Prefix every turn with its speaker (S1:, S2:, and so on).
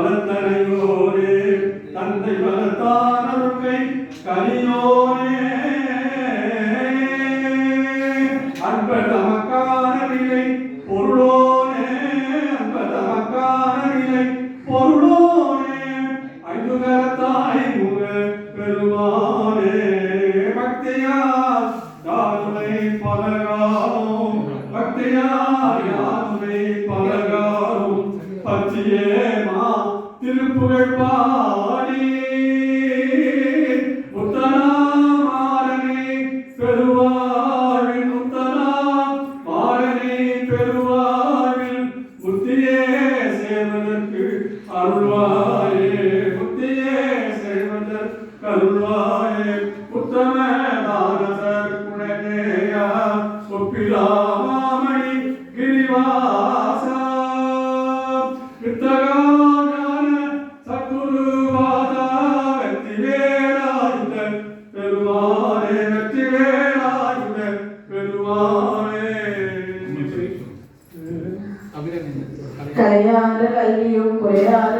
S1: வளத்தனையோரே தந்தை வளத்தானருக்கை கனியோரே அன்பதமக்கான நிலை பொருளோனே அன்பதமக்கான நிலை பொருளோனே ஐந்துகரத்தாய் முக பெருமானே பக்தியார் யாருமை பலகாலும் பக்தியார் யாருமை பலகாலும் பச்சியே மா திருப்புகழ் பாடி முத்தனா மாறனே பெருவாழில் முத்தனா மாறனே பெருவாழில் முத்தியே சேர்வதற்கு அருள்வாயே முத்தியே சேர்வதற்கு அருள்வாயே உத்தம தானசர் குணநேயா ஒப்பிலா மாமணி கிரிவாசா
S2: கலையாத கல்வியும் குறையாத